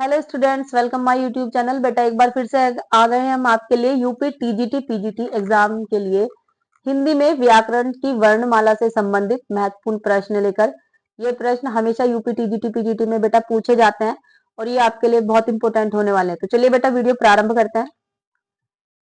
Hello students, welcome my YouTube channel. बेटा एक बार फिर से आ गए हैं हम आपके लिए यूपी टीजीटी पीजीटी एग्जाम के लिए हिंदी में व्याकरण की वर्णमाला से संबंधित महत्वपूर्ण प्रश्न लेकर। ये प्रश्न हमेशा यूपी टीजीटी पीजीटी में बेटा पूछे जाते हैं और ये आपके लिए बहुत इंपॉर्टेंट होने वाले हैं। तो चलिए बेटा वीडियो प्रारंभ करते हैं।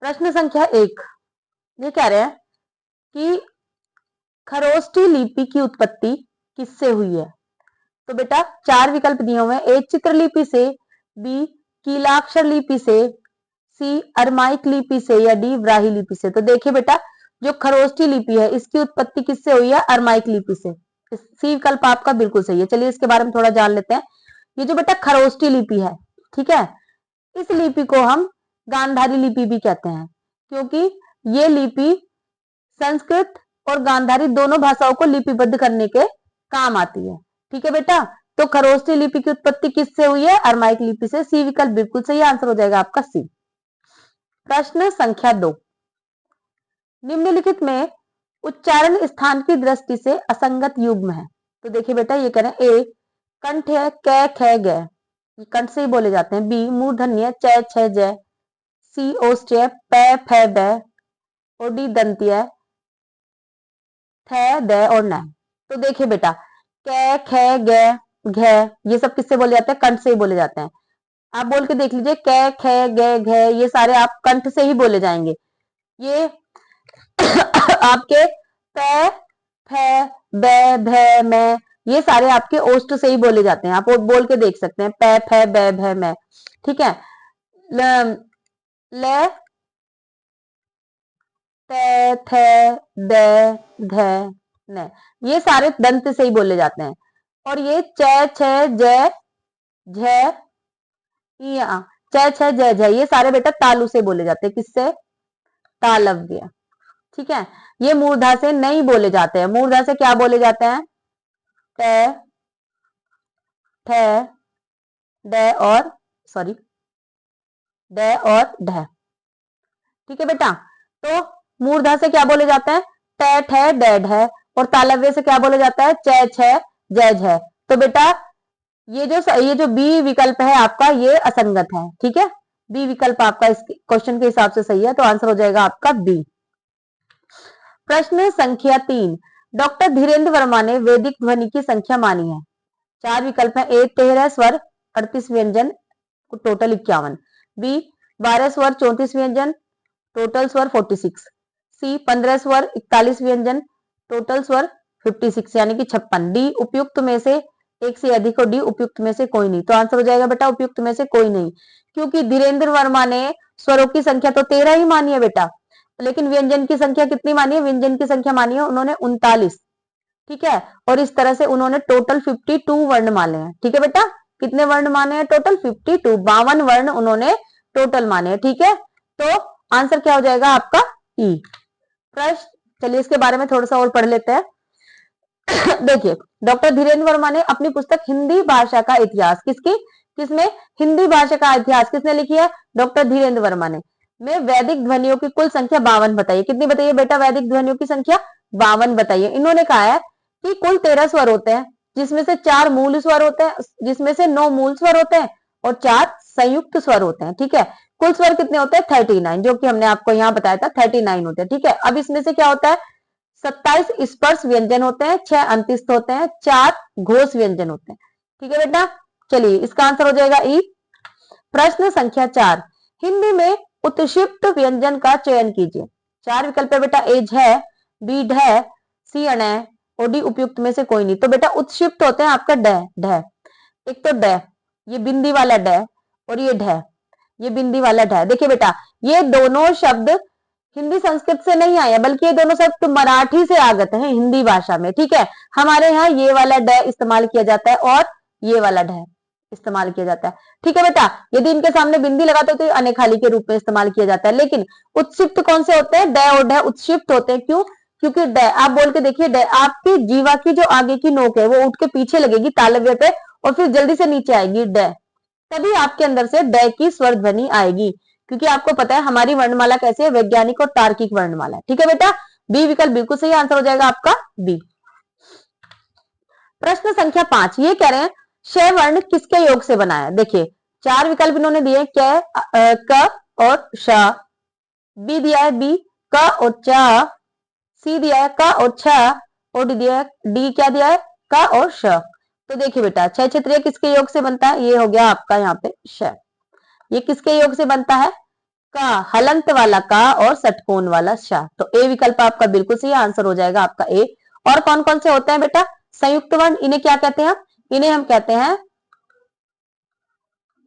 प्रश्न संख्या 1 ये कह रहे हैं कि खरोष्ठी लिपि की उत्पत्ति किससे हुई है। तो बेटा 4 विकल्प दिए हुए हैं। ए चित्रलिपि से, बी कीलाक्षर लिपि से, सी अरमाइक लिपि से या डी ब्राही लिपि से। तो देखिए बेटा जो खरोष्ठी लिपि है इसकी उत्पत्ति किससे हुई है? अरमाइक लिपि से। सी विकल्प आपका बिल्कुल सही है। चलिए इसके बारे में थोड़ा जान लेते हैं। ये जो बेटा खरोष्ठी लिपि है, ठीक है, इस लिपि को हम गांधारी लिपि भी कहते हैं क्योंकि ये लिपि संस्कृत और गांधारी दोनों भाषाओं को लिपिबद्ध करने के काम आती है। ठीक है बेटा, तो खरोष्ठी लिपि की उत्पत्ति किससे हुई है? अरमाइक लिपि से। सी विकल्प बिल्कुल सही आंसर हो जाएगा आपका सी। प्रश्न संख्या 2 निम्नलिखित में उच्चारण स्थान की दृष्टि से असंगत युग्म है। तो देखिए बेटा ये कह रहे हैं ए कंठ है कै ख ग, ये कंठ से ही बोले जाते हैं। बी मूर्धन्य च छ ज, सी ओष्ठ्य पै फ ब और डी दंत्य थ द और न। तो देखिए बेटा कै ख ग घ ये सब किससे बोले जाते हैं? कंठ से ही बोले जाते हैं। आप बोल के देख लीजिए कै ख ग घ ये सारे आप कंठ से ही बोले जाएंगे। ये आपके प फ ब भ म ये सारे आपके ओष्ठ से ही बोले जाते हैं। आप बोल के देख सकते हैं प फ ब भ म। ठीक है, ल त थ द ध न ये सारे दंत से ही बोले जाते हैं। और ये च छ ज झ या च छ ज झ ये सारे बेटा तालु से बोले जाते हैं। किससे? तालव्य। ठीक है, ये मूर्धा से नहीं बोले जाते हैं। मूर्धा से क्या बोले जाते हैं? ट ठ ड और सॉरी ड और ढ। ठीक है बेटा, तो मूर्धा से क्या बोले जाते हैं? ट ठ ड ढ। और तालव्य से क्या बोले जाता है? च छ ज झ। तो बेटा ये जो बी विकल्प है आपका ये असंगत है। ठीक है, बी विकल्प आपका इस क्वेश्चन के हिसाब से सही है, तो आंसर हो जाएगा आपका बी। प्रश्न संख्या 3 डॉक्टर धीरेन्द्र वर्मा ने वैदिक ध्वनि की संख्या मानी है। 4 विकल्प है। ए 13 स्वर 38 व्यंजन टोटल 51, बी 12 स्वर 34 व्यंजन टोटल स्वर 46, सी 15 स्वर 41 व्यंजन टोटल स्वर 56 यानी कि 56, डी उपयुक्त में से एक से अधिक और डी उपयुक्त में से कोई नहीं। तो आंसर हो जाएगा बेटा उपयुक्त में से कोई नहीं, क्योंकि धीरेन्द्र वर्मा ने स्वरों की संख्या तो 13 ही मानी है बेटा, लेकिन व्यंजन की संख्या कितनी मानी है? व्यंजन की संख्या मानी है उन्होंने 39। ठीक है, और इस तरह से उन्होंने टोटल 52 वर्ण माने हैं। ठीक है बेटा, कितने वर्ण माने हैं? टोटल 52, 52 वर्ण उन्होंने टोटल माने हैं। ठीक है, तो आंसर क्या हो जाएगा आपका ई। प्रश्न चलिए इसके बारे में थोड़ा सा और पढ़ लेते हैं। देखिए डॉक्टर धीरेन्द्र वर्मा ने अपनी पुस्तक हिंदी भाषा का इतिहास किसमें हिंदी भाषा का इतिहास किसने लिखी है? डॉक्टर धीरेन्द्र वर्मा ने। में वैदिक ध्वनियों की कुल संख्या 52 बताइए। कितनी बताइए बेटा? वैदिक ध्वनियों की संख्या 52 बताइए। इन्होंने कहा है कि कुल 13 स्वर होते हैं, जिसमें से 4 मूल स्वर होते हैं, जिसमें से 9 मूल स्वर होते हैं और 4 संयुक्त स्वर होते हैं। ठीक है, कुल स्वर कितने होते हैं? 39, जो कि हमने आपको यहाँ बताया था 39 होते हैं। ठीक है, अब इसमें से क्या होता है? 27 स्पर्श व्यंजन होते हैं, 6 अंत्यस्थ होते हैं, 4 घोष व्यंजन होते हैं। ठीक है बेटा, चलिए इसका आंसर हो जाएगा ई। प्रश्न संख्या 4 हिंदी में उत्क्षिप्त व्यंजन का चयन कीजिए। 4 विकल्प है बेटा। ए झ, बी ढ, सी अण और डी उपयुक्त में से कोई नहीं। तो बेटा उत्क्षिप्त होते हैं आपका ढ। एक तो ड ये बिंदी वाला ड और ये ढ ये बिंदी वाला ढ। देखिए बेटा ये दोनों शब्द हिंदी संस्कृत से नहीं आए बल्कि ये दोनों शब्द मराठी से आगत हैं हिंदी भाषा में। ठीक है, हमारे यहाँ ये वाला ड इस्तेमाल किया जाता है और ये वाला ढ इस्तेमाल किया जाता है। ठीक है बेटा, यदि इनके सामने बिंदी लगाते हो तो अनेखाली के रूप में इस्तेमाल किया जाता है। लेकिन उत्क्षिप्त कौन से होते हैं? ड और ढ उत्क्षिप्त होते हैं। क्यों? क्योंकि ड आप बोल के देखिए ड आपकी जीवा की जो आगे की नोक है वो उठ के पीछे लगेगी तालव्य पे और फिर जल्दी से नीचे आएगी ड, तभी आपके अंदर से ड की स्वर ध्वनि आएगी। क्योंकि आपको पता है हमारी वर्णमाला कैसी है? वैज्ञानिक और तार्किक वर्णमाला। ठीक है बेटा, बी विकल्प बिल्कुल सही आंसर हो जाएगा आपका बी। प्रश्न संख्या 5 ये कह रहे हैं श वर्ण किसके योग से बना है? देखिए चार विकल्प इन्होंने दिए, क और श। बी दिया है बी, क और च। सी दिया है क और छ। और डी दिया है, डी क्या दिया है, क और श। तो देखिए बेटा, छह क्षेत्रीय किसके योग से बनता है, ये हो गया आपका यहाँ पे श। ये किसके योग से बनता है, का, हलंत वाला का और षटकोण वाला श। तो ए विकल्प आपका बिल्कुल सही आंसर हो जाएगा आपका ए। और कौन कौन से होते हैं बेटा संयुक्त वर्ण, इन्हें क्या कहते हैं, इन्हें हम कहते हैं,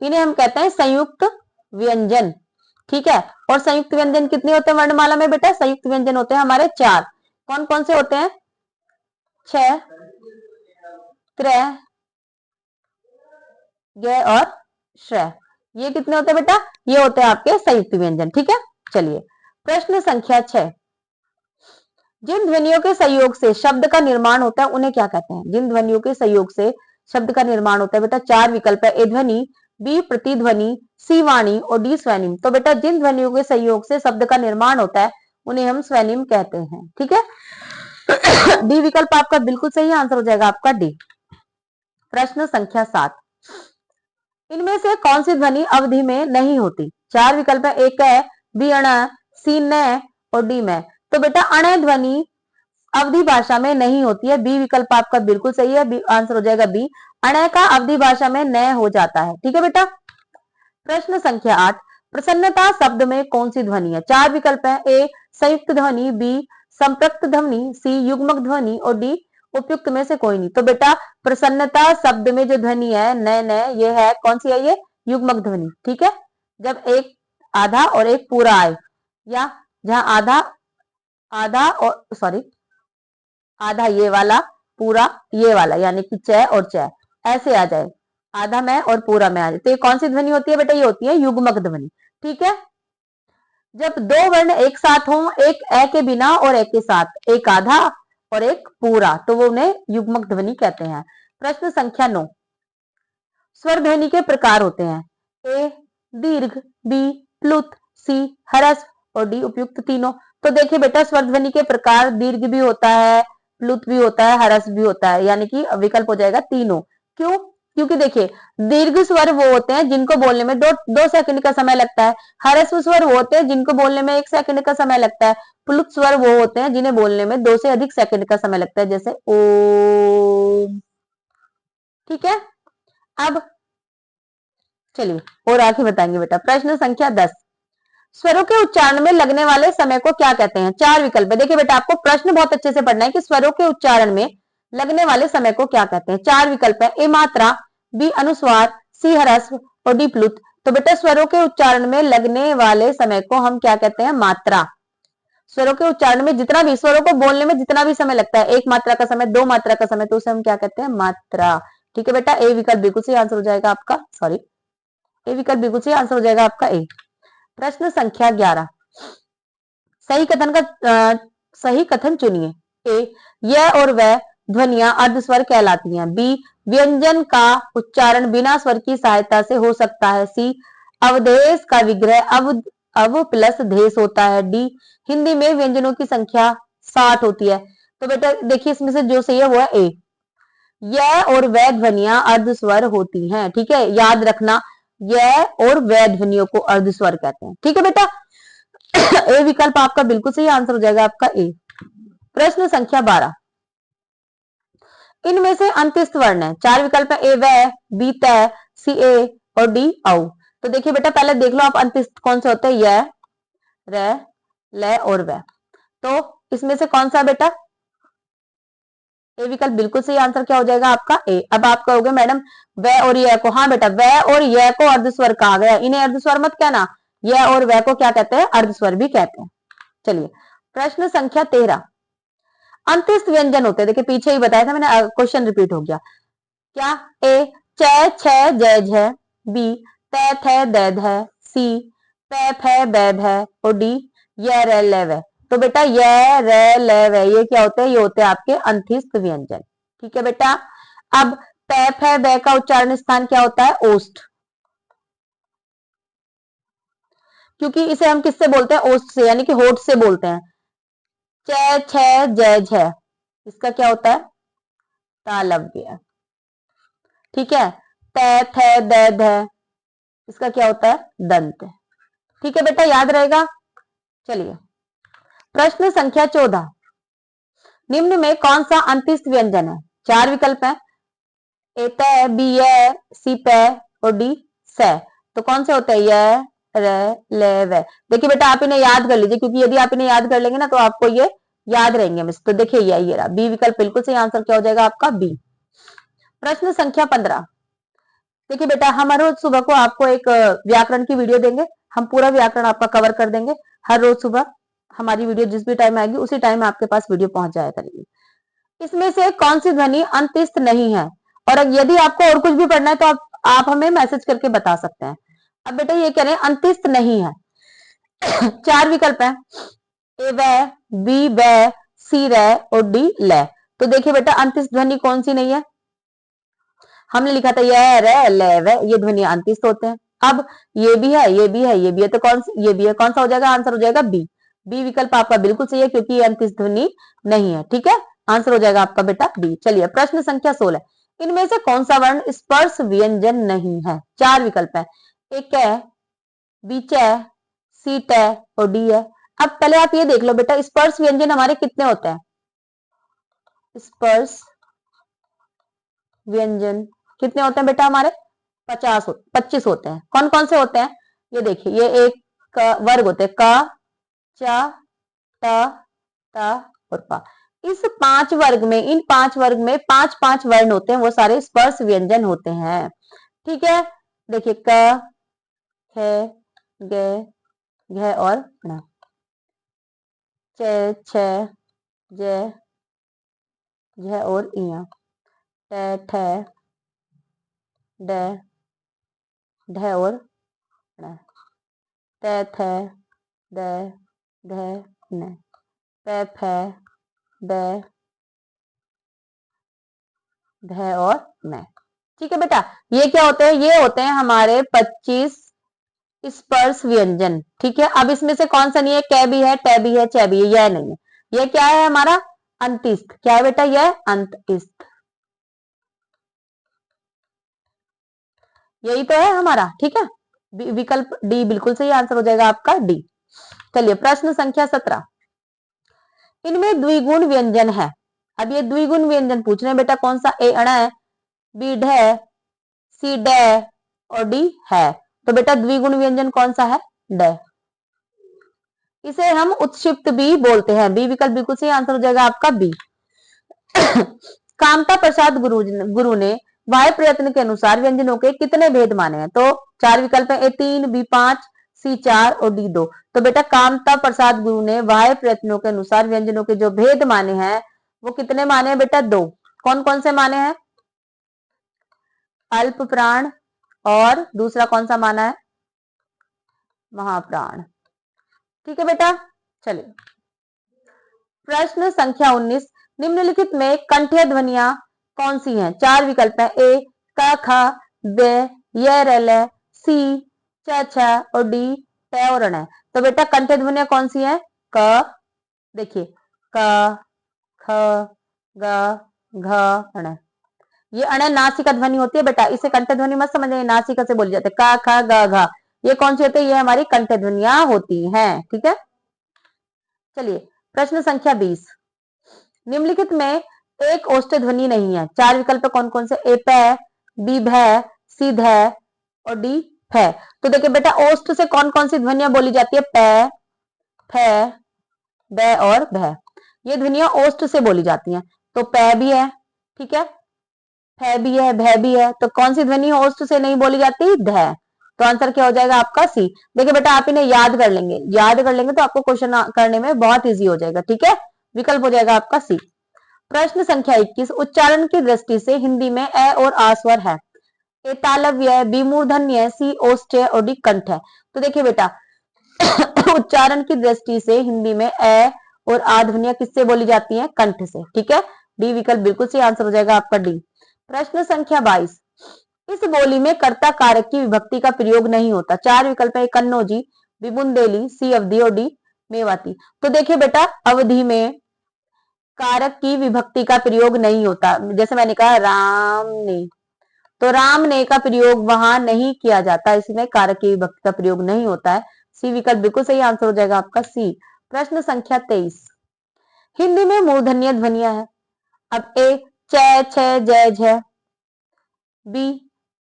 इन्हें हम कहते हैं संयुक्त व्यंजन। ठीक है, और संयुक्त व्यंजन कितने होते हैं वर्णमाला में बेटा, संयुक्त व्यंजन होते हैं हमारे चार। कौन कौन से होते हैं, छ, त्र, ग और श्र। ये कितने होते हैं बेटा, ये होते हैं आपके संयुक्त व्यंजन। ठीक है, चलिए प्रश्न संख्या 6। जिन ध्वनियों के सहयोग से शब्द का निर्माण होता है उन्हें क्या कहते हैं, जिन ध्वनियों के सहयोग से शब्द का निर्माण होता है बेटा, चार विकल्प है, ए ध्वनि, बी प्रतिध्वनि, सी वाणी और डी स्वनिम। तो बेटा जिन ध्वनियों के सहयोग से शब्द का निर्माण होता है उन्हें हम स्वनिम कहते हैं। ठीक है, डी विकल्प आपका बिल्कुल सही आंसर हो जाएगा आपका डी। प्रश्न संख्या 7। इनमें से कौन सी ध्वनि अवधि में नहीं होती, चार विकल्प है, एक है बी अण, सी न और डी में। तो बेटा अण ध्वनि अवधि भाषा में नहीं होती है, बी विकल्प आपका बिल्कुल सही है, बी आंसर हो जाएगा बी। अण का अवधि भाषा में न हो जाता है। ठीक है बेटा। प्रश्न संख्या 8। प्रसन्नता शब्द में कौन सी ध्वनि है, चार विकल्प है, ए संयुक्त ध्वनि, बी संपृक्त ध्वनि, सी युग्मक ध्वनि और डी उपयुक्त में से कोई नहीं। तो बेटा प्रसन्नता शब्द में जो ध्वनि है न ये है, कौन सी है, ये युग्मक ध्वनि। ठीक है, जब एक आधा और एक पूरा आए, या जहां आधा आधा और सॉरी आधा ये वाला, पूरा ये वाला, यानी कि च और च ऐसे आ जाए, आधा में और पूरा में आ जाए, तो ये कौन सी ध्वनि होती है बेटा, ये होती है युग्मक ध्वनि। ठीक है, जब दो वर्ण एक साथ हों, एक ए के बिना और ए के साथ, एक आधा और एक पूरा, तो वो उन्हें युग्मक ध्वनि कहते हैं। प्रश्न संख्या 9। स्वर ध्वनि के प्रकार होते हैं, ए दीर्घ, बी प्लुत, सी हरस और डी उपयुक्त तीनों। तो देखिए बेटा स्वर ध्वनि के प्रकार दीर्घ भी होता है, प्लुत भी होता है, हरस भी होता है, यानी कि विकल्प हो जाएगा तीनों। क्यों, क्योंकि देखिए दीर्घ स्वर वो होते हैं जिनको बोलने में दो सेकंड का समय लगता है, हरस्व स्वर वो होते हैं जिनको बोलने में 1 सेकंड का समय लगता है, प्लुत स्वर वो होते हैं जिन्हें बोलने में 2 से अधिक सेकंड का समय लगता है, जैसे ओम। ठीक है, अब चलिए और आगे बताएंगे बेटा। प्रश्न संख्या 10। स्वरों के उच्चारण में लगने वाले समय को क्या कहते हैं, चार विकल्प है। देखिए बेटा आपको प्रश्न बहुत अच्छे से पढ़ना है कि स्वरों के उच्चारण में लगने वाले समय को क्या कहते हैं। चार विकल्प है, ए मात्रा, बी अनुस्वार, सी ह्रस्व और डी प्लुत। तो बेटा स्वरों के उच्चारण में लगने वाले समय को हम क्या कहते हैं, मात्रा। स्वरों के उच्चारण में जितना भी, स्वरों को बोलने में जितना भी समय लगता है, एक मात्रा का समय, दो मात्रा का समय, तो उसे हम क्या कहते हैं, मात्रा। ठीक है बेटा, ए विकल्प बिल्कुल सही आंसर हो जाएगा आपका, सॉरी ए विकल्प बिल्कुल सही आंसर हो जाएगा आपका ए। प्रश्न संख्या 11। सही कथन चुनिए। ए यह और वह ध्वनियां अर्धस्वर कहलाती हैं, बी व्यंजन का उच्चारण बिना स्वर की सहायता से हो सकता है, सी अवधेश का विग्रह अव प्लस देश होता है, डी हिंदी में व्यंजनों की संख्या 60 होती है। तो बेटा देखिए इसमें से जो सही है वो है ए, यह और वह ध्वनियां अर्धस्वर होती हैं। ठीक है, याद रखना यह और वह ध्वनियों को अर्धस्वर कहते हैं। ठीक है बेटा, ए विकल्प आपका बिल्कुल सही आंसर हो जाएगा आपका ए। प्रश्न संख्या 12। इनमें से अंत्यस्थ वर्ण है, चार विकल्प है, ए वह, बी तय, सी ए और डी औ। तो देखिए बेटा पहले देख लो आप अंत्यस्थ कौन से होते हैं, यह, र, ल और वह। तो इसमें से कौन सा बेटा, ए विकल्प बिल्कुल सही आंसर क्या हो जाएगा आपका ए। अब आप कहोगे मैडम वह और यह को, हाँ बेटा वह और यह को अर्धस्वर कहा गया, इन्हें अर्धस्वर मत कहना, यह और वह को क्या कहते हैं, अर्धस्वर भी कहते हैं। चलिए प्रश्न संख्या 13। अंत्यस्थ व्यंजन होते हैं, देखिए पीछे ही बताया था मैंने, क्वेश्चन रिपीट हो गया क्या, ए च छ जय झ, बी त थ द ध, सी प फ ब भ और डी य र ल व। तो बेटा य र ल व ये क्या होते हैं, ये होते हैं आपके अंत्यस्थ व्यंजन। ठीक है बेटा, अब प फ ब का उच्चारण स्थान क्या होता है, ओष्ठ, क्योंकि इसे हम किससे बोलते हैं, ओष्ठ से, यानी कि होठ से बोलते हैं। च छ जय झ इसका क्या होता है, तालव्य। ठीक है, त थ द ध इसका क्या होता है? दंत। ठीक है बेटा, याद रहेगा। चलिए प्रश्न संख्या 14, निम्न में कौन सा अंत्यस्थ व्यंजन है? चार विकल्प है, ए तय, बी य, सी पै और डी स। तो कौन से होते हैं? य, र, ले, व। देखिए बेटा आप इन्हें याद कर लीजिए, क्योंकि यदि आप इन्हें याद कर लेंगे ना तो आपको ये याद रहेंगे मिस। तो देखिए ये रहा बी विकल्प बिल्कुल सही आंसर क्या हो जाएगा आपका? बी। प्रश्न संख्या 15, देखिए बेटा हम हर रोज सुबह को आपको एक व्याकरण की वीडियो देंगे। हम पूरा व्याकरण आपका कवर कर देंगे हर रोज सुबह। हमारी वीडियो जिस भी टाइम आएगी उसी टाइम आपके पास वीडियो पहुंच जाया करेगी। इसमें से कौन सी ध्वनि अंत्यस्थ नहीं है? और यदि आपको और कुछ भी पढ़ना है तो आप हमें मैसेज करके बता सकते हैं। अब बेटा ये कह रहे हैं अंत्यस्थ नहीं है। चार विकल्प है, ए व, बी व, सी र और डी ल। तो देखिए बेटा अंत्यस्थ ध्वनि कौन सी नहीं है? हमने लिखा था यह रे ले वे, ये ध्वनि अंत्यस्थ होते हैं। अब ये भी है, ये भी है, ये भी है, तो ये भी है, कौन सा हो जाएगा? आंसर हो जाएगा बी। बी विकल्प आपका बिल्कुल सही है, क्योंकि ये अंत्यस्थ ध्वनि नहीं है। ठीक है, आंसर हो जाएगा आपका बेटा बी। चलिए प्रश्न संख्या 16, इनमें से कौन सा वर्ण स्पर्श व्यंजन नहीं है? चार विकल्प है, एक है, बी च, सी ट और डी है। अब पहले आप ये देख लो बेटा स्पर्श व्यंजन हमारे कितने होते हैं? स्पर्श व्यंजन कितने होते हैं बेटा हमारे? 25 होते हैं। कौन कौन से होते हैं? ये देखिए, ये एक वर्ग होते हैं, क, च, त, त और प। इस पांच वर्ग में, इन पांच वर्ग में पांच पांच वर्ण होते हैं, वो सारे स्पर्श व्यंजन होते हैं। ठीक है, देखिए क, ख, ग, घ और ण, च, छ, ज, झ और इया, ट, ठ, ड, ढ और ण, त, थ, द, ध, न, प, फ, ब, ध और न। ठीक है बेटा, ये क्या होते हैं? ये होते हैं हमारे 25 स्पर्श व्यंजन। ठीक है, अब इसमें से कौन सा नहीं है? क भी है, ट भी है, च भी है, यह नहीं है। यह क्या है हमारा? अंत्यस्थ। क्या है बेटा? यह अंत्यस्थ। यही तो है हमारा। ठीक है, विकल्प डी बिल्कुल सही आंसर हो जाएगा आपका डी। चलिए प्रश्न संख्या 17, इनमें द्विगुण व्यंजन है। अब ये द्विगुण व्यंजन पूछ रहे हैं बेटा, कौन सा? ए अण, बी ढ, सी ड और डी है। तो बेटा द्विगुण व्यंजन कौन सा है? ड। इसे हम उत्क्षिप्त भी बोलते हैं। बी विकल्प बिल्कुल सही आंसर हो जाएगा आपका बी। कामता प्रसाद गुरु ने वाय प्रयत्न के अनुसार व्यंजनों के कितने भेद माने हैं? तो चार विकल्प है, ए 3, बी 5, सी 4 और डी 2। तो बेटा कामता प्रसाद गुरु ने वाय प्रयत्नों के अनुसार व्यंजनों के जो भेद माने हैं वो कितने माने हैं बेटा? 2। कौन कौन से माने हैं? अल्प प्राण और दूसरा कौन सा माना है? महाप्राण। ठीक है बेटा, चलिए प्रश्न संख्या 19, निम्नलिखित में कंठ्य ध्वनियां कौन सी हैं? चार विकल्प है, ए क ख, ब, य र ल, सी च छ और डी ट और ण। तो बेटा कंठ्य ध्वनियां कौन सी हैं? क, देखिए क, ख, ग, घ, ण। ये अण नासिका ध्वनि होती है बेटा, इसे कंठ ध्वनि मत समझिए, नासिका से बोली जाती है। क, ख, ग, घ, ये कौन सी होती है? ये हमारी कंठ ध्वनियां होती हैं। ठीक है, चलिए प्रश्न संख्या 20, निम्नलिखित में एक ओष्ठ ध्वनि नहीं है। चार विकल्प कौन कौन से? ए प, बी भ, सी ध और डी फ। तो देखिए बेटा ओष्ठ से कौन कौन सी ध्वनियां बोली जाती है? प, फ, ब और भ। ये ध्वनियां ओष्ठ से बोली जाती हैं। तो प भी है, ठीक है, फ भी है, भ भी है, तो कौन सी ध्वनि ओष्ठ से नहीं बोली जाती? ध। तो आंसर क्या हो जाएगा आपका? सी। देखिए बेटा आप इन्हें याद कर लेंगे, याद कर लेंगे तो आपको क्वेश्चन करने में बहुत इजी हो जाएगा। ठीक है, विकल्प हो जाएगा आपका सी। प्रश्न संख्या 21, उच्चारण की दृष्टि से हिंदी में अ और आ स्वर है। ए तालव्य, बी मूर्धन्य, सी ओष्ठ्य और डी कंठ है। तो देखिए बेटा उच्चारण की दृष्टि से हिंदी में अ और आ ध्वनियां किससे बोली जाती हैं? कंठ से। ठीक है, डी विकल्प बिल्कुल सही आंसर हो जाएगा आपका डी। प्रश्न संख्या 22, इस बोली में कर्ता कारक की विभक्ति का प्रयोग नहीं होता। चार विकल्प है, कन्नौजी, बी बुंदेली, सी अवधि और डी मेवाती। तो देखिए बेटा अवधि में कारक की विभक्ति का प्रयोग नहीं होता। जैसे मैंने कहा राम ने, तो राम ने का प्रयोग वहां नहीं किया जाता, इसमें कारक की विभक्ति का प्रयोग नहीं होता है। सी विकल्प बिल्कुल सही आंसर हो जाएगा आपका सी। प्रश्न संख्या 23, हिंदी में मूर्धन्य ध्वनियां है। अब ए च छ जय झ, बी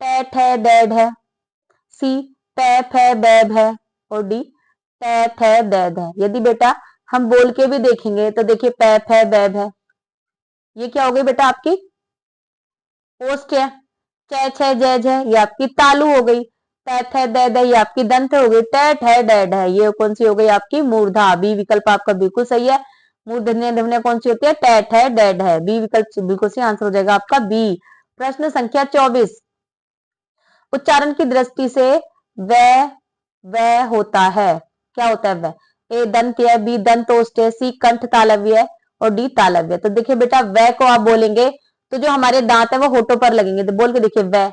ट ठ डैड है, सी पै फै बै भै और डी ट ठ दैद है। यदि बेटा हम बोल के भी देखेंगे तो देखिए पै फै बै भै, ये क्या हो गई बेटा आपकी पोस्ट है। च छ जय झ ये आपकी तालु हो गई। ट ठ दैद है ये आपकी दंत हो गई। ट ठ डैड है ये कौन सी हो गई आपकी मूर्धा। बी विकल्प आपका बिल्कुल सही है। मूर्धन्य ध्वनियां कौन सी होती है, ट ठ डैड है। बी विकल्प बिल्कुल सही आंसर हो जाएगा आपका बी। प्रश्न संख्या 24, उच्चारण की दृष्टि से वह होता है, क्या होता है वह। ए दंत है, बी दंतोष्ठ है, सी कंठ तालव्य है और डी तालव्य। तो देखिए बेटा वह को आप बोलेंगे तो जो हमारे दांत है वो होठों पर लगेंगे, तो बोल के देखिए वह,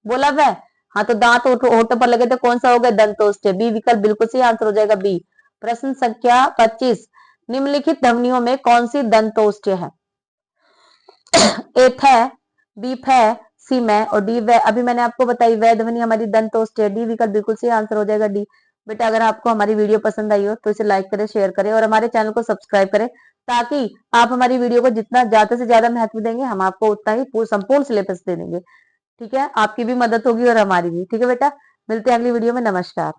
बोला वह। हाँ तो दांत होठों पर लगे तो कौन सा हो गया दंतोष्ठ। बी विकल्प बिल्कुल सही आंसर हो जाएगा बी। प्रश्न संख्या 25, निम्नलिखित ध्वनियों में कौन सी दंतोष्ठ है। ए थ, बी फ, सी मैं और डी वह। अभी मैंने आपको बताई वह ध्वनि हमारी दंतोष्ठ है। डी विकल्प बिल्कुल सही आंसर हो जाएगा डी। बेटा अगर आपको हमारी वीडियो पसंद आई हो तो इसे लाइक करें, शेयर करें और हमारे चैनल को सब्सक्राइब करें, ताकि आप हमारी वीडियो को जितना ज्यादा से ज्यादा महत्व देंगे हम आपको उतना ही संपूर्ण सिलेबस दे देंगे। ठीक है, आपकी भी मदद होगी और हमारी भी। ठीक है बेटा, मिलते हैं अगली वीडियो में। नमस्कार।